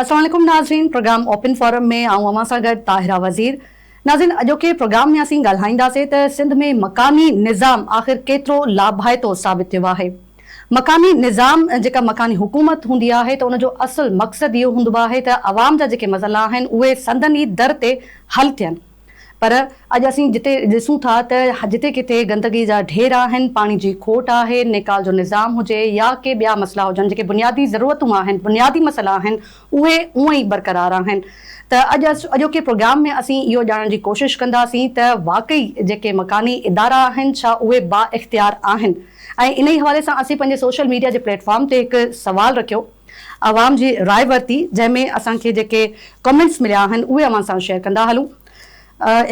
अस्सलाम वालेकुम नाज़रीन, प्रोग्राम ओपन फोरम में आऊं अवां सां गॾु ताहिरा वज़ीर। नाज़रीन, अॼोके प्रोग्राम में असीं ॻाल्हाईंदासीं त सिंध में मकानी निज़ाम आख़िर केतिरो लाभाइतो साबित थियो आहे। मकानी निज़ाम जेका मकानी हुकूमत हूंदी आहे त उनजो असुल मक़सदु इहो हूंदो आहे त अवाम जा जेके मसइला आहिनि उहे संदन ई दर ते हल थियनि। पर अॼु असीं जिते ॾिसूं था त जिते किथे गंदगी जा ढेर आहिनि, पाणी जी खोट आहे, निकाल जो निज़ाम हुजे या के ॿिया मसइला हुजनि, जेके बुनियादी ज़रूरतूं आहिनि, बुनियादी मसइला आहिनि, उहे उअं ई बरक़रार आहिनि। त अॼोके प्रोग्राम में असीं इहो ॼाणण जी कोशिशि कंदासीं त वाक़ई जेके मकानी इदारा आहिनि छा उहे बा इख़्तियार आहिनि। ऐं इन ई हवाले सां असीं पंहिंजे सोशल मीडिया जे प्लेटफॉर्म ते हिकु सवाल रखियो, आवाम जी राय वरिती, जंहिंमें असांखे जेके कमेंट्स मिलिया आहिनि उहे अवां सां शेयर कंदा हलूं।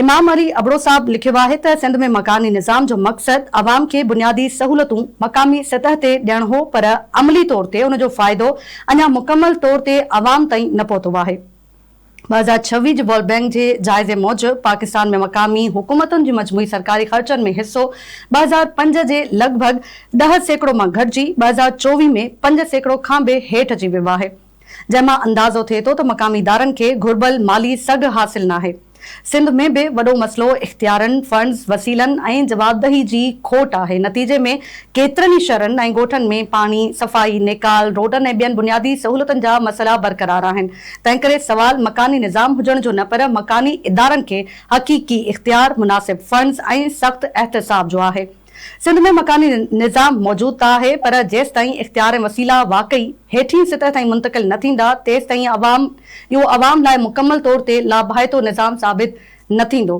इमाम अली अबड़ो साहब लिखियो आहे त सिंध में मकानी निज़ाम जो मक़सदु अवाम खे बुनियादी सहूलतूं मक़ामी सतह ते ॾियणु हो, पर अमली तौर ते उनजो फ़ाइदो अञा मुकमल तौर ते अवाम ताईं न पहुतो आहे। 2026 जे वर्ल्ड बैंक जे जाइज़े मूजिबि पाकिस्तान में मक़ामी हुकूमतुनि जी मजमूई सरकारी ख़र्चनि में हिसो 2005 जे लॻभॻि 10% मां घटिजी 2024 में 5% खां बि हेठि अची वियो आहे, जंहिंमां अंदाज़ो थिए थो त मक़ामी इदारनि खे घुर्बल माली सघ हासिल न आहे। सिंध में बि वॾो मसइलो इख़्तियारनि, फंड्स, वसीलनि ऐं जवाबदही जी खोट आहे। नतीजे में केतिरनि ई शहरनि ऐं ॻोठनि में पाणी, सफ़ाई, निकाल, रोडनि ऐं ॿियनि बुनियादी सहूलियतुनि जा मसइला बरक़रार आहिनि। तंहिं करे सवाल मकानी निज़ाम हुजण जो न, पर मकानी इदारनि खे हक़ीक़ी इख़्तियार, मुनासिब फंड्स ऐं सख़्तु एहतिसाब जो आहे। सिंध में मकानी निज़ाम मौजूदु त आहे, पर जेसि ताईं इख़्तियार ऐं वसीला वाक़ई हेठीं सतह ताईं मुंतक़िल न थींदा, तेसि ताईं इहो अवाम लाइ मुकमल तौर ते लाभाइतो निज़ाम साबित न थींदो।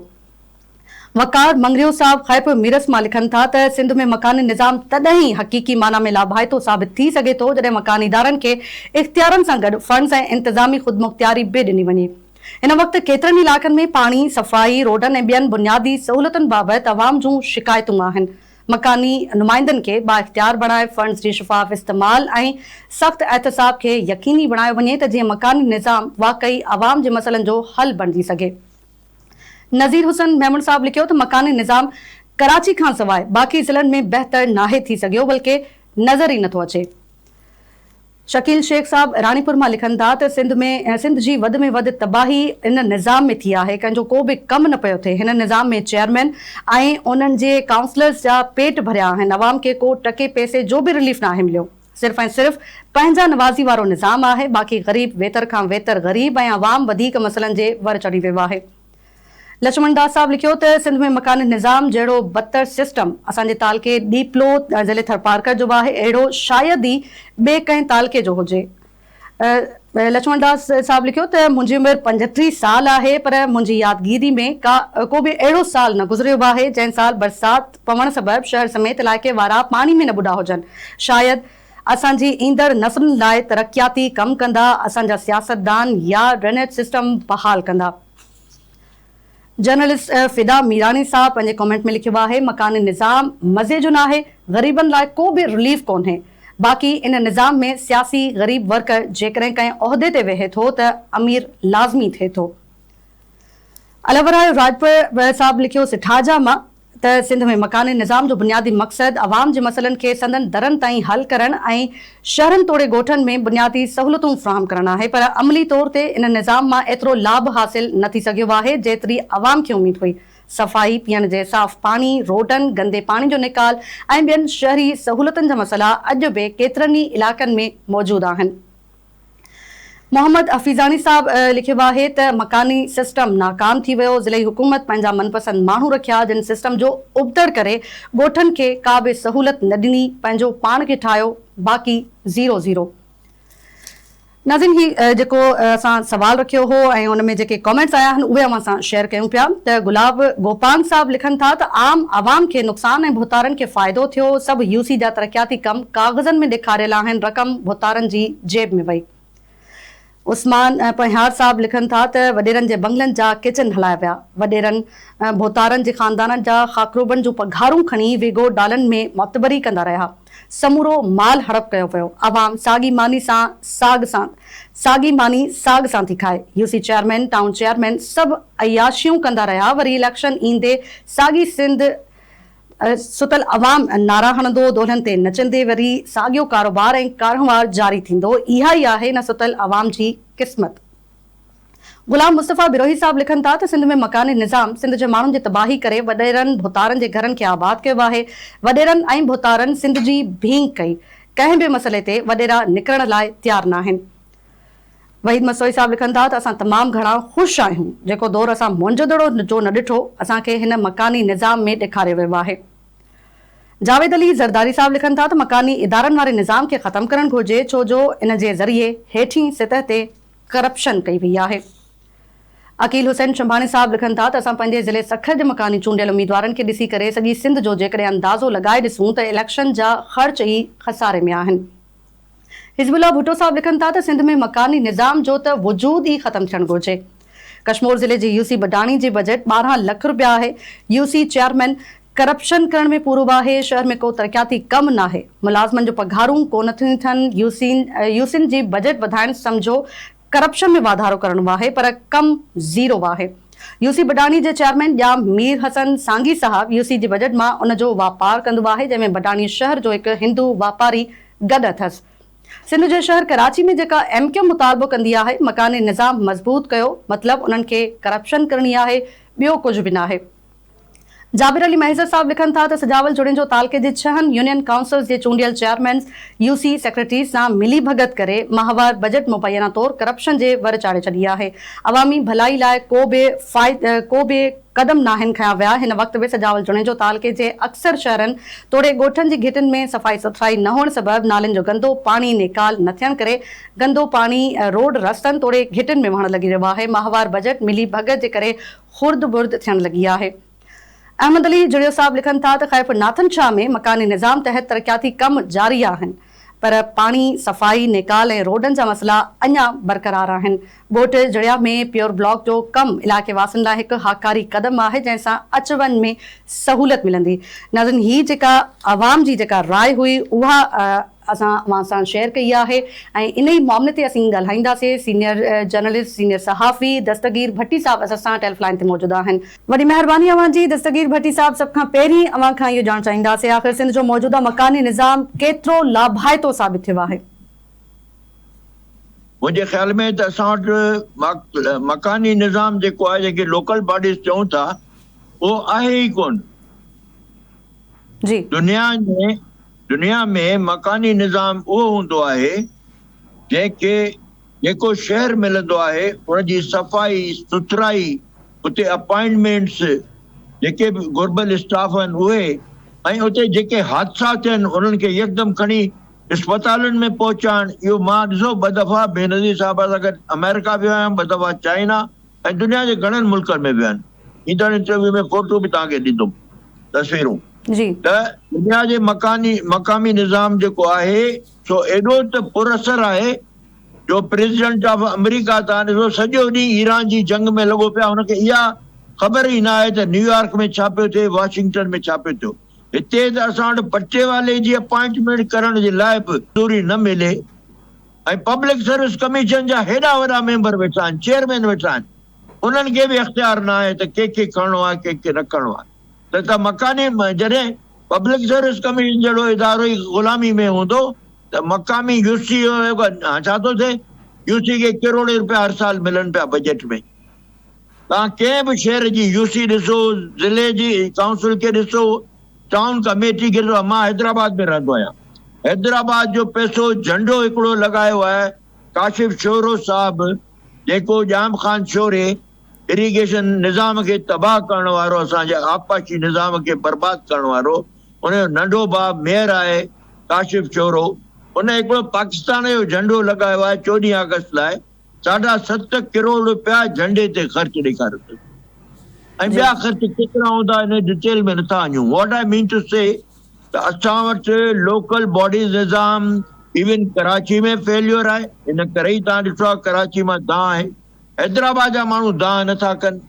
वकार मंगरियो साहब ख़ैब मीरस मां लिखनि था त सिंध में मकानी निज़ाम तॾहिं हक़ीक़ी माना में लाभाइतो साबित थी सघे थो जॾहिं मकानी इदारनि खे इख़्तियारनि सां गॾु फंड्स ऐं इंतिज़ामी ख़ुदमुख़्तियारी बि ॾिनी वञे। हिन वक़्तु केतिरनि इलाइक़नि में पाणी, सफ़ाई, रोडनि ऐं ॿियनि बुनियादी सहूलियतुनि बाबति अवाम जूं शिकायतूं आहिनि। मकानी नुमाइंदनि खे बाइख़्तियार बणाए फंड्स जी शिफ़ाफ़ इस्तेमाल ऐं सख़्तु एहतिसाब खे यकीनी बणायो वञे त जीअं मकानी निज़ाम वाक़ई अवाम जे मसइलनि जो हल बणिजी सघे। नज़ीर हुसन महमूद साहब लिखियो त मकानी निज़ाम कराची खां सवाइ बाक़ी ज़िलनि में बहितर नाहे थी सघियो, बल्कि नज़र ई नथो अचे। शकील शेख साहब रानीपुर मां लिखनि था त सिंध जी वधि में वधि तबाही इन निज़ाम में थी आहे, कंहिंजो को बि कमु न पियो थिए। हिन निज़ाम में चेयरमैन ऐं उन्हनि जे काउंसलर्स जा पेट भरिया आहिनि। अवाम खे को टके पैसे जो बि रिलीफ न आहे मिलियो। सिर्फ़ु ऐं सिर्फ़ु पंहिंजा नवाज़ी वारो निज़ाम आहे। बाक़ी ग़रीब वेतर खां वेतर ग़रीब ऐं अवाम वधीक मसइलनि जे वर चढ़ी वियो आहे। लक्ष्मण दास साहब लिखियो त सिंध में मकानी निज़ाम जहिड़ो बदतर सिस्टम असांजे तालके डीपलो ज़िले थरपारकर जो आहे, अहिड़ो शायदि ई ॿिए कंहिं तालके जो हुजे। लक्ष्मण दास साहब लिखियो त मुंहिंजी उमिरि 35 साल आहे, पर मुंहिंजी यादगिरी में को बि अहिड़ो साल न गुज़रियो आहे जंहिं साल बरसाति पवण सबबि शहर समेत इलाइक़े वारा पाणी में न ॿुॾा हुजनि। शायदि असांजी ईंदड़ नसलुनि लाइ तरक़ियाती कमु कंदा, असांजा सियासतदान या ड्रेनेज सिस्टम बहाल कंदा। जर्नलिस्ट फिदा मीरानी साहब पंहिंजे कमेंट में लिखियो आहे, मकानी निज़ाम मज़े जो न आहे, ग़रीबनि लाइ को बि रिलीफ कोन्हे। बाक़ी इन निज़ाम में सियासी ग़रीब वर्कर जेकॾहिं कंहिं उहिदे ते वेहे थो त अमीर लाज़मी थिए थो। अलवराय राजपुर साहब लिखियो सिठाजा मां त सिंध में मकानी निज़ाम जो बुनियादी मक़सदु अवाम जे मसइलनि खे संदन दरनि ताईं हल करणु ऐं शहरनि तोड़े ॻोठनि में बुनियादी सहूलियतूं फ़राहम करणु आहे, पर अमली तौर ते इन निज़ाम मां एतिरो लाभ हासिल न थी सघियो आहे जेतिरी अवाम खे उमेद हुई। सफ़ाई, पीअण जे साफ़ पाणी, रोडनि, गंदे पाणी जो निकाल ऐं ॿियनि शहरी सहूलियतुनि जा मसइला अॼु बि केतिरनि ई इलाइक़नि में मौजूदु आहिनि। मोहम्मद हफ़ीज़ानी साहब लिखियो आहे त मकानी सिस्टम नाकाम थी वियो। ज़िले हुकूमत पंहिंजा मनपसंद माण्हू रखिया जिन सिस्टम जो उबतड़ करे ॻोठनि खे का बि सहूलियत न ॾिनी, पंहिंजो पाण खे ठाहियो, बाक़ी ज़ीरो। नाज़रीन, ही जेको असां सवाल रखियो हो ऐं उन में जेके कमेंट्स आया आहिनि उहे असां शेयर कयूं पिया। त गुलाब गोपान साहब लिखनि था त आम अवाम खे नुक़सान ऐं भुतारनि खे फ़ाइदो थियो। सभु यूसी जा तरक़ियाती कम काग़ज़नि में ॾेखारियल आहिनि, रक़म भुतारनि जी जेब में वई। उस्मान पहियार साहब लिखनि था त वॾेरनि जे बंगलनि जा किचन हलाया विया। वॾेरनि भोतारनि जे ख़ानदाननि जा ख़ाकरूबनि जूं पघारूं खणी विगो डालनि में मुतबरी कंदा रहिया। समूरो माल हड़प कयो वियो। अवाम साॻी मानी साग सां थी खाए। यूसी चेयरमैन, टाउन चेयरमैन सभु अयाशियूं कंदा रहिया। वरी इलेक्शन ईंदे साॻी सिंध सुतल अवाम नारा हणंदो, दोलनि ते नचंदे वरी साॻियो कारोबार ऐं कारोबार जारी थींदो। इहा ई आहे न सुतल अवाम जी क़िस्मत। गुलाम मुस्तफ़ा बिरोही साहब लिखनि था त सिंध में मकानी निज़ाम सिंध जे माण्हुनि जी तबाही करे वॾेरनि भुतारनि जे घरनि खे आबाद कयो आहे। वॾेरनि ऐं भुतारनि सिंध जी भींग कई। कंहिं बि मसइले ते वॾेरा निकिरण लाइ तयारु न आहिनि। वहीद मसोई साहब लिखनि था त असां तमामु घणा ख़ुशि आहियूं। जेको दौरु असां मोंझंदड़ो जो न ॾिठो असांखे हिन मकानी निज़ाम में ॾेखारियो वियो आहे। जावेद अली ज़रदारी साहब लिखनि था त मकानी इदारनि वारे निज़ाम खे ख़तमु करणु घुरिजे, छो जो इन जे ज़रिए हेठीं सतह ते करप्शन कई वई आहे। अकील हुसैन शंभानी साहब लिखनि था त असां पंहिंजे ज़िले सखर जे मकानी चूंडियल उम्मीदवारनि खे ॾिसी करे सॼी सिंध जो जेकॾहिं अंदाज़ो लॻाए ॾिसूं त इलेक्शन जा ख़र्च ई खसारे में आहिनि। हिज़बुल्लाह भुट्टो साहब लिखनि था त सिंध में मकानी निज़ाम जो त वजूद ई ख़तमु थियणु घुरिजे। कश्मीर ज़िले जे यूसी बडाणी जी बजट 12 लाख रुपया आहे। यूसी चेयरमैन करप्शन करण में पूरो आहे। शहर में को तरक़ियाती कमु न आहे। मुलाज़िमनि जो पघारूं कोन थियूं थियनि। यूसिन जी बजट वधाइण सम्झो करप्शन में वाधारो करणो आहे, पर कम ज़ीरो आहे। यूसी बडाणी जे चेयरमैन या मीर हसन सांगी साहब यूसी जी बजट मां उन जो वापार कंदो आहे, जंहिंमें बडाणी शहर जो हिकु हिंदू वापारी गॾु अथसि। सिंध जे शहर कराची में जेका MQ मुतालबो कंदी आहे मकानी निज़ाम मज़बूत कयो, मतिलबु उन्हनि खे करप्शन करणी आहे, ॿियो कुझु बि न आहे। जाबिर अली महज़र साहब लिखनि था त सजावल जुड़ियुनि जो तालके जे 6 यूनियन काउंसिल्स जे चूंडियल चेयरमैन यूसी सेक्रेटरी सां मिली भगत करे माहवार बजट मुबैना तौर करप्शन जे वर चाढ़े छॾी आहे। अवामी भलाई लाइ को बि कदम नाहिन खया विया। हिन वक़्त बि सजावल जुड़ियुनि जो तालके जे अक्सर शहरनि तोड़े ॻोठनि जी घिटियुनि में सफ़ाई सुथराई न हुअण सबबि नालियुनि जो गंदो पाणी निकाल न थियण करे गंदो पाणी रोड रस्तनि तोड़े घिटियुनि में वहण लॻी रहियो आहे। माहवार बजट मिली भगत जे करे खुर्द बुर्द थियण लॻी आहे। अहमद अली जुड़ियो साहब लिखनि था त ख़ैफ़ नाथन शाह में मकानी निज़ाम तहत तरक़ियाती कम जारी आहिनि, पर पाणी सफ़ाई निकाल ऐं रोडनि जा मसइला अञा बरक़रार आहिनि। ॻोठ जड़िया में प्योर ब्लॉक जो कमु इलाइक़े वासियुनि लाइ हिकु हाकारी क़दम आहे, जंहिंसां अच वञ में सहूलियत मिलंदी। नाज़रीन, ही जेका आवाम जी जेका राय हुई उहा असां अवां सां शेयर कई आहे ऐं इन ई मामले ते असीं ॻाल्हाईंदासीं। सीनियर जर्नलिस्ट सीनियर सहाफ़ी दस्तगीर भट्टी साहब असां सां टेलीफोन ते मौजूदु आहिनि। वॾी महिरबानी अवां जी दस्तगीर भट्टी साहब। सभ खां पहिरीं अवां खां इहो ॼाणणु चाहींदासीं आख़िर सिंध जो मौजूदा मकानी निज़ाम केतिरो लाभाइतो साबित थियो आहे? मुझे ख्याल में त असां वटि मकानी निज़ाम जेको आहे, जेके लोकल बॉडीज़ चऊं था, उहो आहे ई कोन। जी, दुनिया में मकानी निज़ाम उहो हूंदो आहे जेको शहर मिलंदो आहे उनजी सफ़ाई सुथराई, उते अपॉइंटमेंट्स, जेके बि घुर्बल स्टाफ आहिनि उहे, ऐं उते जेके हादसा थियनि उन्हनि खे यकदम खणी अस्पतालुनि में पहुचाइण। इहो मां ॾिसो 2 दफ़ा बेनज़ीर साहब सां गॾु अमेरिका वियो आहियां, 2 दफ़ा चाइना ऐं दुनिया जे घणनि मुल्कनि में वियो आहिनि। ईंदड़ इंटरव्यू में फोटो बि तव्हांखे ॾींदुमि, तस्वीरूं। त दुनिया जे मक़ामी निज़ाम जेको आहे सो एॾो त पुरअसर आहे जो प्रेसिडेंट ऑफ अमेरिका तव्हां ॾिसो सॼो ॾींहुं ईरान जी जंग में लॻो पिया, हुनखे इहा ख़बर ई न आहे त न्यूयॉर्क में छा पियो थिए, वाशिंगटन में छा पियो थियो। हिते त असां वटि बच्चे वाले जी अपॉइंटमेंट करण जे लाइ बि दूरी न मिले, ऐं पब्लिक सर्विस कमीशन जा हेॾा वॾा मेंबर वेठा आहिनि, चेयरमैन वेठा आहिनि, उन्हनि खे बि इख़्तियार न आहे त के खणणो आहे के न खणणो आहे। त मकानी जॾहिं पब्लिक सर्विस कमीशन जहिड़ो इदारो ई ग़ुलामी में हूंदो त मक़ामी यूसी छा थो थिए, यूसी खे करोड़ रुपया हर साल मिलनि पिया बजट में। तव्हां कंहिं बि शहर जी यूसी ॾिसो, ज़िले जी काउंसिल खे ॾिसो, टाउन कमेटी खे ॾिसो। मां हैदराबाद में रहंदो आहियां। हैदराबाद जो पैसो झंडो हिकिड़ो लॻायो आहे काशिफ शोरो साहब, जेको जाम ख़ान शोरे इरिगेशन निज़ाम खे तबाह करण वारो, असांजे आबपाशी निज़ाम खे बर्बाद करण वारो, उनजो नंढो भाउ मेयर आहे काशिफ शोरो। उन हिकिड़ो पाकिस्तान जो झंडो लॻायो आहे 14 अगस्त लाइ, 7.5 करोड़ रुपया झंडे ते ख़र्च ॾेखारियो। ऐं ॿिया ख़र्च केतिरा हूंदा इन डिटेल में नथा वञूं। व्हाट आई मीन टू से त असां वटि लोकल बॉडीज़ निज़ाम इवन कराची में फेल्योर आहे। इन करे ई तव्हां ॾिठो आहे कराची मां दांह आहे। हैदराबाद जा माण्हू दांह नथा कनि,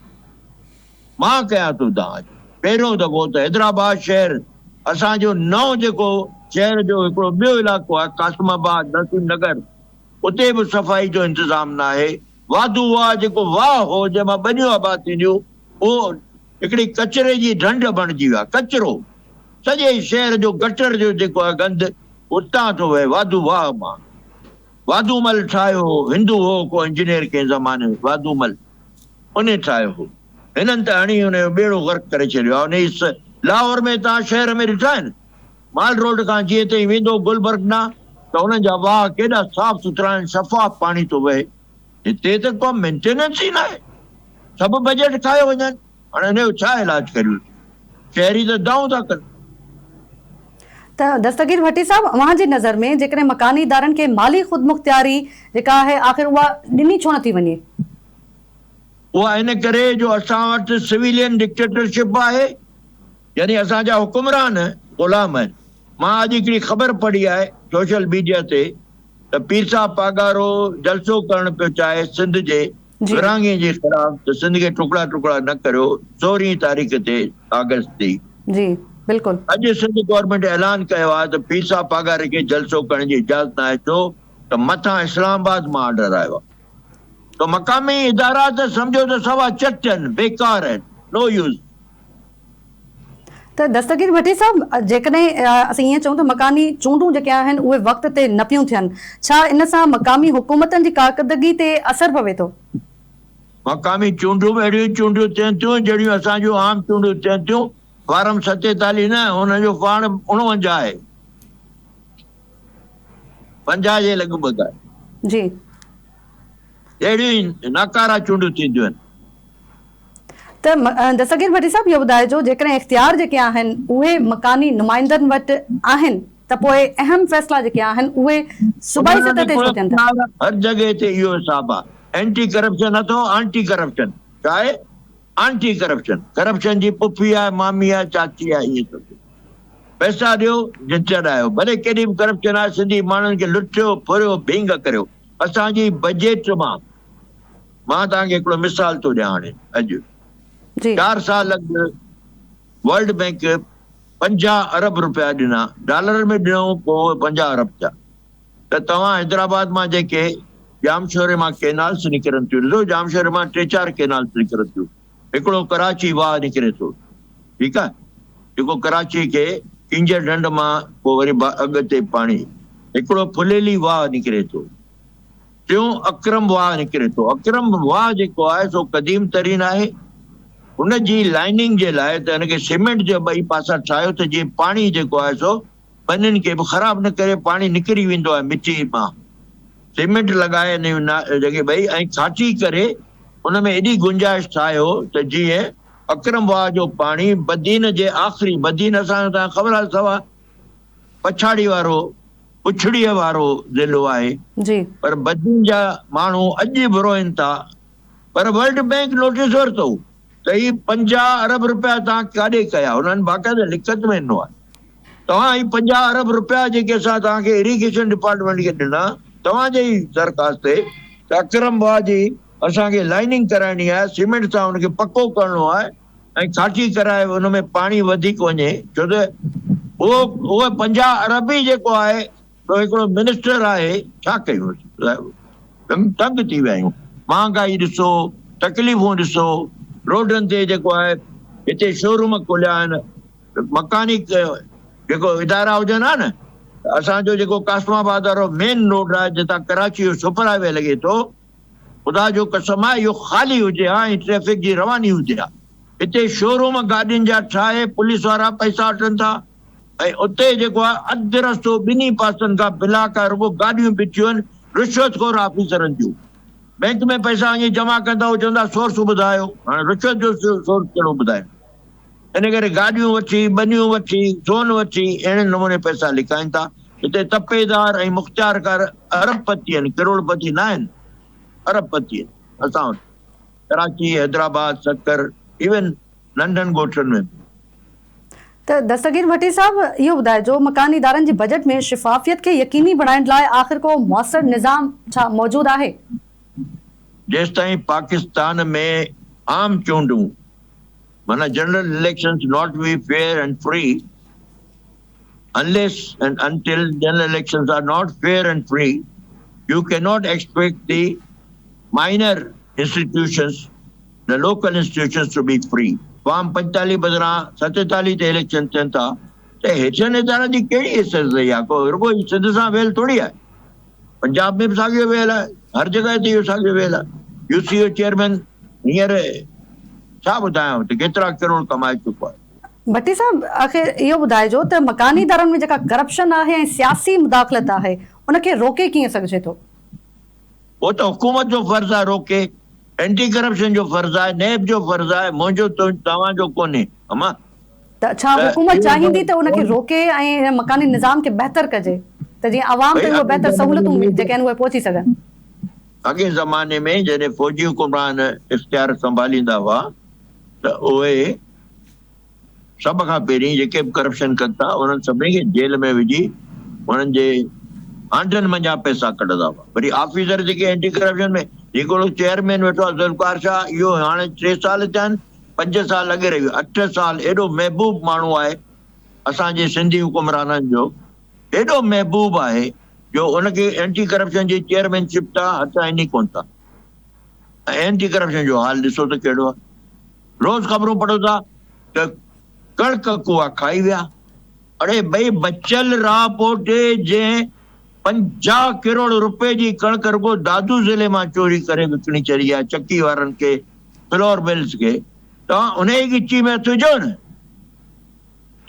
मां कयां थो दांह। पहिरियों दफ़ो त हैदराबाद शहर असांजो नओं जेको शहर जो हिकिड़ो ॿियो इलाइक़ो आहे कासिमाबाद, नसीम नगर, उते बि सफ़ाई जो इंतज़ाम न आहे। वाधू वाह जेको वाह हो जंहिंमां ॿनियूं आबाद थींदियूं, उहो हिकिड़ी कचिरे जी ढंढ बणिजी वियो आहे, कचिरो। सॼे शहर जो गटर जो जेको आहे गंद उतां थो वहे वाधू वाह मां। वाधूमल ठाहियो हिंदू हो को इंजीनियर कंहिं ज़माने में वाधूमल उन ठाहियो हो। हिननि त हणी हुन जो ॿेड़ो गर्क करे छॾियो आहे। उन लाहौर में तव्हां शहर में ॾिठा आहिनि माल रोड खां जीअं ताईं वेंदो गुलबर्ग ॾांहुं त हुननि जा वाह केॾा साफ़ सुथरा आहिनि, शफ़ाफ़ पाणी थो वहे। हिते त को मेंटेनेंस ई न आहे, सभु बजट ठाहे वञनि। हाणे हिन जो छा इलाज करियूं? शहरी त दाऊं था कनि। त दस्तगीर भट्टी साहब, अव्हां जी नज़र में जेकॾहिं मकानी इदारनि खे माली ख़ुदमुख्तियारी जेका आहे आख़िर उहा ॾिनी छो नथी वञे? उहा इन करे जो असां वटि सिविलियन डिक्टेटरशिप आहे, यानी असांजा हुकुमरान ग़ुलाम आहिनि। मां अॼु हिकिड़ी ख़बर पढ़ी आहे सोशल मीडिया ते त पीर साहब पागारो जलसो करणु पियो चाहे सिंध जे विरहाङे जे ख़िलाफ़, त सिंध खे टुकड़ा टुकड़ा न करियो 16 तारीख़ ते अगस्त जी। जी बिल्कुलु। अॼु सिंध गवर्नमेंट ऐलान कयो आहे त पीर साहब पागारे खे जलसो करण जी इजाज़त न आहे, छो त मथां इस्लामाबाद मां ऑर्डर आयो आहे। तो मक़ामी इदारा त सम्झो त सवा चट आहिनि, बेकार आहिनि, नो यूज़। त दस्तगीर भट्टी साहब, जेकॾहिं असीं ईअं चऊं त मकानी चूंडूं जेके आहिनि उहे वक़्त ते न पियूं थियनि, छा इन सां मक़ामी हुकूमतनि जी कारकर्दगी ते असर पवे थो? मक़ामी चूंडूं अहिड़ियूं चूंडियूं थियनि थियूं जहिड़ियूं असांजूं आम चूंडियूं थियनि थियूं। फारम 47 न, हुनजो फाण 49 आहे, 50 जे लॻभॻि आहे। जी, अहिड़ियूं नाकारा चूंडियूं थींदियूं आहिनि। त दस्तगीर भट्टी साहब, इहो ॿुधाइजो, जेकॾहिं इख़्तियार जेके आहिनि उहे मकानी नुमाइंदनि वटि आहिनि त पोइ अहम फ़ैसिला जेके आहिनि उहे सूबाई सतह ते छो थियनि था? हर जॻह ते इहो हिसाब आहे। एंटी करप्शन अथव, एंटी करप्शन छा आहे? एंटी करप्शन, करप्शन जी पुफी आहे, मामी आहे, चाची आहे, इहे सभु पैसा ॾियो जिंचड़ आयो। भले केॾी बि करप्शन आहे, सिंधी माण्हुनि खे लुटियो फुरियो भींग करियो। असांजी बजेट मां तव्हांखे हिकिड़ो मिसाल थो ॾियां। हाणे अॼु 4 साल अॻु वर्ल्ड बैंक 50 अरब रुपया ॾिना, डॉलर में ॾिनऊं, पोइ 50 अरब थिया। त तव्हां हैदराबाद मां जेके जामशोरे मां केनाल्स निकिरनि थियूं, ॾिसो जामशोरे मां 3-4 केनाल्स निकिरनि थियूं। हिकिड़ो कराची वाह निकिरे थो, ठीकु आहे, जेको कराची खे किंजर ढंढ मां पोइ वरी अॻिते पाणी। हिकिड़ो फुलेली वाह निकिरे थो, टियों अकरम वाह निकिरे थो। अकरम वाह जेको आहे सो क़दीम तरीन आहे। हुनजी लाइनिंग जे लाइ त हिनखे सीमेंट जे ॿई पासा ठाहियो त जीअं पाणी जेको आहे सो पनियुनि खे बि ख़राब न करे, पाणी निकिरी वेंदो आहे मिटी मां। सीमेंट लॻाए हिन जॻह ॿई ऐं छाटी करे हुन में एॾी गुंजाइश ठाहियो त जीअं अकरम वाह जो पाणी बदीन जे आख़िरी, बदीन असांजो तव्हां ख़बर आहे सवा पछाड़ी वारो पुछड़ीअ वारो ज़िलो आहे, पर बदीन जा माण्हू अॼु बि रोइनि था। पर वर्ल्ड बैंक नोटिस वरितो त ही 50 अरब रुपया तव्हां काॾे कया? हुननि बाक़ाइदा लिखत में ॾिनो आहे, तव्हां ही 50 अरब रुपया जेके असां तव्हांखे इरिगेशन डिपार्टमेंट खे ॾिना तव्हांजे ई दरख़्वास्त ते, त अकरम वाह जी असांखे लाइनिंग कराइणी आहे, सीमेंट सां हुनखे पको करणो आहे ऐं छाटी कराए हुन में पाणी वधीक वञे, छो त उहो 50 अरब ई जेको आहे तो हिकिड़ो मिनिस्टर आहे, छा कयूं? तंग थी विया आहियूं। महांगाई ॾिसो, तकलीफ़ूं ॾिसो, रोडनि ते जेको आहे हिते शोरूम खोलिया आहिनि, मकानी जेको इदारा हुजनि हा न, असांजो जेको कासमाबाद वारो मेन रोड आहे जितां कराची जो सुपर हाईवे लॻे थो, ख़ुदा जो कसम आहे इहो ख़ाली हुजे हा ऐं ट्रैफिक जी रवानी हुजे हा। हिते शोरूम गाॾियुनि जा ठाहे पुलिस वारा पैसा वठनि था ऐं उते जेको आहे अधु रस्तो ॿिन्ही पासनि खां बिलाका रुगो गाॾियूं बीठियूं आहिनि रिश्वतखोर ऑफिसरनि जूं। बैंक में पैसा वञी जमा कंदा हो, चवंदा सोर्स ॿुधायो, हाणे रिश्वत जो सोर्स कहिड़ो ॿुधायो? इन करे गाॾियूं वठी, बनियूं वठी, सोन वठी, अहिड़े नमूने पैसा लिकाइनि था। हिते तपेदार ऐं मुख़्तियारकार अरबपति आहिनि, करोड़पति न आहिनि, अरबपति आहिनि असां वटि, कराची, हैदराबाद, सक्कर, इवन नंढनि ॻोठनि में। त दस्तगीर भट्टी साहब, इहो ॿुधाइजो, मकानी इदारनि जे बजट में शिफ़ाफ़ियत खे यकीनी बणाइण लाइ आख़िर को मुअस्सर निज़ाम छा मौजूद आहे? जेसि ताईं पाकिस्तान में आम चूंडूं, माना general elections not be fair and free, unless and until general elections are not fair and free, you cannot expect the minor institutions, the local institutions to be free. Form 45 बदिरां 47 ते इलेक्शन थियनि था, त हेठियनि इदारनि जी कहिड़ी हैसियत रही आहे? को रुगो सिंध सां वेल थोरी आहे, पंजाब में बि साॻियो वेल आहे, हर जॻह ते इहो साॻियो वेल आहे। यूसीओ चेयरमैन हींअर छा ॿुधायांव त केतिरा करोड़ कमाए चुको आहे। भट्टी साहब, आख़िर इहो ॿुधाइजो त मकानी इदारनि में जेका करप्शन आहे ऐं सियासी मुदाख़लत आहे उनखे रोके कीअं सघिजे थो? वो तो हुकूमत जो फर्ज़ आहे रोके, एंटी करप्शन जो फर्ज़ आहे, नैब जो फर्ज़ आहे, मुंहिंजो तव्हांजो कोन्हे। अमा त छा हुकूमत चाहींदी त उनखे रोके ऐं मकानी निज़ाम खे बहितर कजे त जीअं आवाम ते उहे बहितर सहूलियतूं जेके आहिनि उहे पहुची सघनि? अॻे ज़माने में जॾहिं फ़ौजी हुकुमरान इख्तियार संभालींदा हुआ त उहे सभ खां पहिरीं जेके बि करप्शन कनि था उन्हनि सभिनी खे जेल में विझी उन्हनि जे आंडनि मंझां पैसा कढंदा हुआ। वरी ऑफिसर जेके एंटी करप्शन में हिकिड़ो चेयरमैन वेठो आहे ज़ुल्फ़िकार शाह, इहो हाणे 3 साल थिया आहिनि, 5 साल अॻे रहियो, 8 साल। एॾो महबूब माण्हू आहे असांजे सिंधी हुकुमराननि जो, एॾो महबूब आहे जो उनखे एंटी करप्शन जी चेयरमैनशिप था हथ आइनी कोन था। ऐं एंटी करप्शन जो हाल ॾिसो त कहिड़ो आहे। रोज़ ख़बरूं पढ़ो था त कणक कुआ खाई विया। अड़े भई बचल राह पोटे जंहिं 50 करोड़ रुपए जी कणक रुगो दादू ज़िले मां चोरी करे विकणी चढ़ी आहे चक्की वारनि खे, फ्लोर मिल्स खे। तव्हां उन जी गिची में हथो न,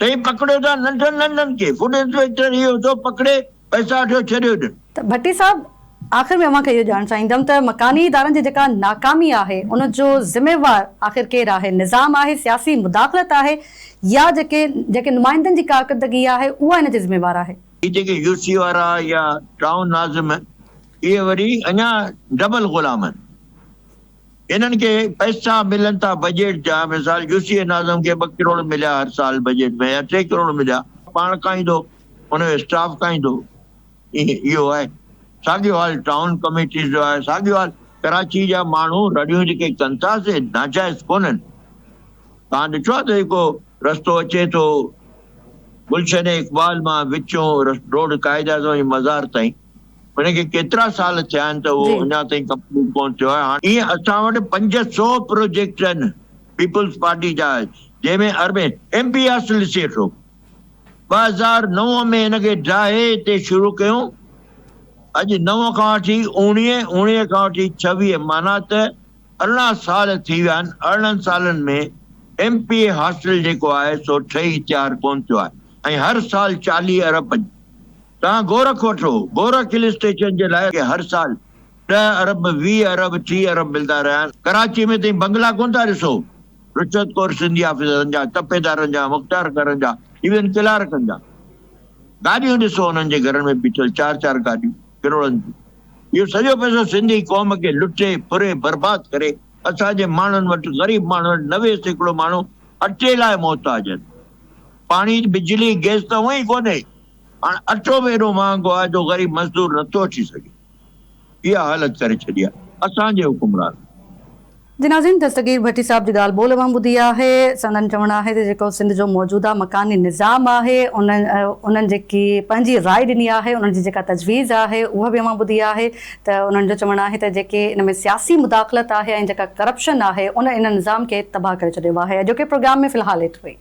तई पकड़ियो था नंढनि नंढनि खे, फूड इंस्पेक्टर इहो तो पकड़े पैसा वठो छॾियो ॾिन। त भट्टी साहब, आख़िर में अव्हां खे इहो ॼाणणु चाहींदमि त मकानी इदारनि जी जेका नाकामी आहे उनजो ज़िम्मेवार आख़िर केरु आहे? निज़ाम आहे, सियासी मुदाख़लत आहे, या जेके नुमाइंदनि जी कारकर्दगी आहे उहा इन जी ज़िम्मेवार आहे? जेके यूसी वारा या टाउन नाज़िम, इहे वरी अञा डबल ग़ुलाम आहिनि। इन्हनि खे पैसा मिलनि था बजट जा। मिसाल यूसी नाज़िम खे 2 करोड़ मिलिया हर साल बजट में, या 3 करोड़ मिलिया, पाण खाईंदो, उनजो स्टाफ खाईंदो, इहो आहे। साॻियो हाल टाउन कमेटीज़ जो आहे, साॻियो हाल कराची जा माण्हू रड़ियूं जेके कनि था से नाजाइज़ कोन्हनि। तव्हां ॾिठो आहे त जेको रस्तो अचे थो गुलशन इक़बाल मां विचों रोड काइद आज़म जी मज़ार ताईं, उनखे केतिरा साल थिया आहिनि त उहो अञा ताईं कंप्लीट कोन थियो आहे। हाणे ईअं असां वटि 500 प्रोजेक्ट आहिनि पीपल्स पार्टी जा, जंहिंमें अरबे एमपी हासिल थिए थो। 2009 में हिनखे ड्राहे ते शुरू कयूं, अॼु 9 खां वठी 19, 19 खां वठी 26, माना त 18 साल थी विया आहिनि। 18 सालनि में एमपी हासिल जेको आहे सो ठही तयारु कोन थियो आहे, ऐं हर साल 40 अरब। तव्हां गोरख वठो, गोरख हिल स्टेशन जे लाइ हर साल 10 अरब, 20 अरब, 30 अरब मिलंदा रहिया आहिनि। कराची में ताईं बंगला कोन था ॾिसो, रुशत कौर सिंधी ऑफिसरनि जा, तपेदारनि जा, मुख़्तार करनि जा, इवन किलारकनि जा। गाॾियूं ॾिसो हुननि जे घरनि में बीठल, 4-4 गाॾियूं करोड़नि जी। इहो सॼो पैसो सिंधी क़ौम खे लुटे फुरे बर्बाद करे असांजे माण्हुनि वटि, ग़रीब माण्हुनि वटि 90% माण्हू अटे लाइ मोहताज आहिनि। पाणी, बिजली, गैस त उहो ई कोन्हे, हाणे अटो बि एॾो महांगो आहे जो ग़रीब मज़दूर नथो अची सघे। इहा हालत करे छॾी आहे असांजे हुकुमरान। जी नाज़रीन, दस्तगीर भट्टी साहब जी ॻाल्हि ॿोल अवां ॿुधी आहे। संदन चवणु आहे त जेको सिंध जो मौजूदा मकानी निज़ाम आहे उन्हनि जेकी पंहिंजी राय ॾिनी आहे, उन्हनि जी जेका तजवीज़ आहे उहा बि अवां ॿुधी आहे। त उन्हनि जो चवणु आहे त जेके इन में सियासी मुदाख़लत आहे ऐं जेका करप्शन आहे उन इन निज़ाम खे तबाह करे छॾियो आहे। अॼोके प्रोग्राम में फ़िलहालु एतिरो ई।